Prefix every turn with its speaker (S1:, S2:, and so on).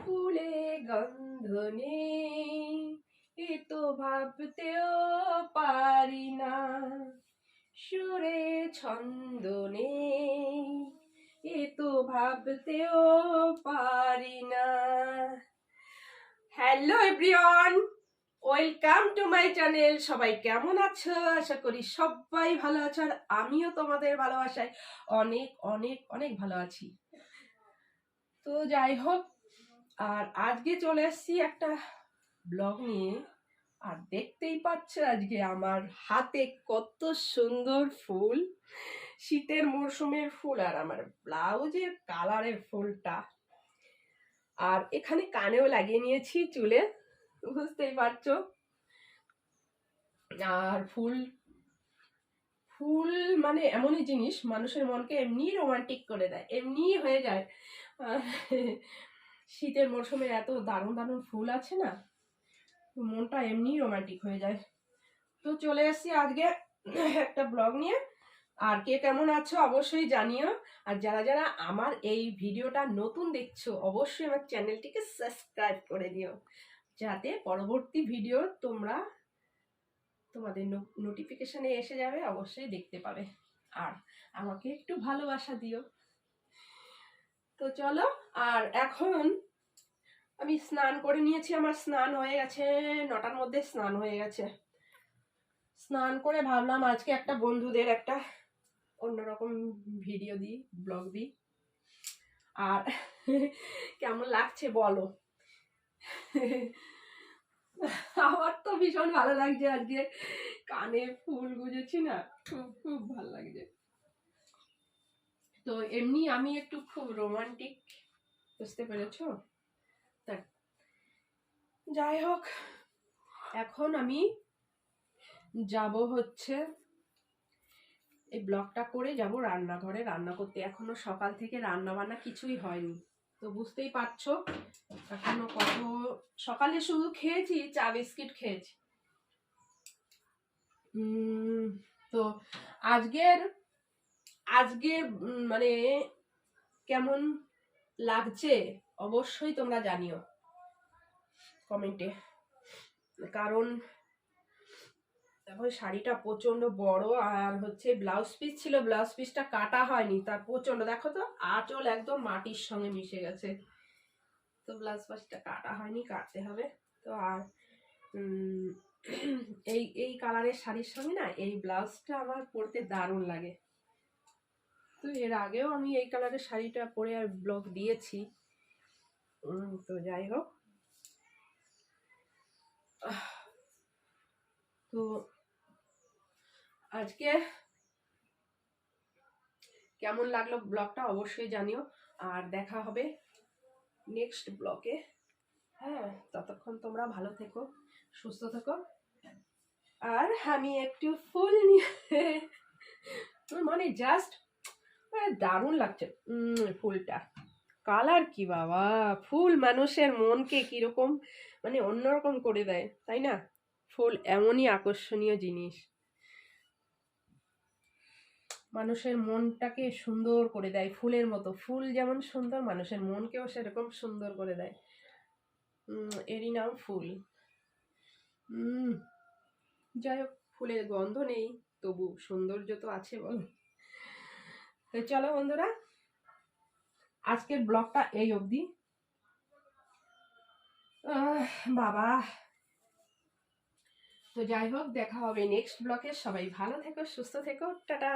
S1: ফুলে গন্ধ নেই, এ তো ভাবতেও পারি না, সুরে ছন্দ নেই, এ তো ভাবতেও পারি না। Hello everyone, welcome to my channel. সবাই কেমন আছো? আশা করি সবাই ভালো আছো, আর আমিও তোমাদের ভালোবাসায় অনেক অনেক অনেক ভালো আছি। তো যাই হোক, আর আজকে চলে এসেছি একটা ব্লগ নিয়ে। আর দেখতেই পাচ্ছ আজকে আমার হাতে কত সুন্দর ফুল, শীতের মরশুমের ফুল, আর আমার ব্লাউজের কালারের ফুলটা। আর এখানে কানেও লাগিয়ে নিয়েছি, চুলে, বুঝতেই পারছো। আর ফুল ফুল মানে এমনই জিনিস, মানুষের মনকে এমনি রোমান্টিক করে দেয়, এমনি হয়ে যায়। শীতের মরশুমে এত দারুণ দারুণ ফুল আছে না, মনটা এমনি রোমান্টিক হয়ে যায়। তো চলে এসেছি আজকে একটা ব্লগ নিয়ে। আর কে কেমন আছো অবশ্যই জানিও। আর যারা যারা আমার এই ভিডিওটা নতুন দেখছো, অবশ্যই আমার চ্যানেলটিকে সাবস্ক্রাইব করে দিও, যাতে পরবর্তী ভিডিও তোমাদের নোটিফিকেশনে এসে যাবে, অবশ্যই দেখতে পাবে। আর আমাকে একটু ভালোবাসা দিও। তো চলো, আর এখন আমি স্নান করে নিয়েছি, আমার স্নান হয়ে গেছে, 9টার মধ্যে স্নান হয়ে গেছে। স্নান করে ভাবলাম আজকে একটা বন্ধুদের একটা অন্যরকম ভিডিও দিই, ব্লগ দিই। আর কেমন লাগছে বলো? আমার তো ভীষণ ভালো লাগছে, আজকে কানে ফুল গুজেছি না, খুব খুব ভালো লাগছে। তো এমনি আমি একটু খুব রোমান্টিক, বুঝতে পেরেছো? তা যাই হোক, এখন আমি যাব হচ্ছে এই ব্লগটা করে যাব রান্নাঘরে রান্না করতে। এখনো সকাল থেকে রান্না বান্না কিছুই হয়নি, তো বুঝতেই পারছো এখনো কত। সকালে শুধু খেয়েছি, চা বিস্কিট খেয়েছি। তো আজকের আজকে মানে কেমন লাগছে অবশ্যই তোমরা জানিও কমেন্টে। কারণ দেখো শাড়িটা প্রচন্ড বড়, আর হচ্ছে ব্লাউজ পিস ছিল, ব্লাউজ পিসটা কাটা হয়নি, তার প্রচন্ড, দেখো তো আঁচল একদম মাটির সঙ্গে মিশে গেছে। তো ব্লাউজ পিসটা কাটা হয়নি, কাটতে হবে। তো আর এই এই কালারের শাড়ির সঙ্গে না এই ব্লাউজটা আমার পরতে দারুণ লাগে। তো এর আগেও আমি এই কালারের শাড়িটা পরে আর ব্লগ দিয়েছি। তো যাই হোক, তো আজকে কেমন লাগলো ব্লগটা অবশ্যই জানিও। আর দেখা হবে নেক্সট ব্লগে। হ্যাঁ, ততক্ষণ তোমরা ভালো থেকো, সুস্থ থেকো। আর আমি একটু ফুল নিয়ে মানে জাস্ট দারুণ লাগছে ফুলটা, কালার কি বাবা! ফুল মানুষের মনকে কিরকম মানে অন্যরকম করে দেয়, তাই না? ফুল এমনই আকর্ষণীয় জিনিস, মানুষের মনটাকে সুন্দর করে দেয় ফুলের মতো। ফুল যেমন সুন্দর, মানুষের মনকেও সেরকম সুন্দর করে দেয়। এরই নাম ফুল। যাই হোক, ফুলের গন্ধ নেই, তবু সৌন্দর্য তো আছে, বল। তো চলো বন্ধুরা, আজকের ব্লগটা এই অবধি। বাবা, তো যাই হোক, দেখা হবে নেক্সট ব্লগে। সবাই ভালো থেকো, সুস্থ থেকো, টাটা।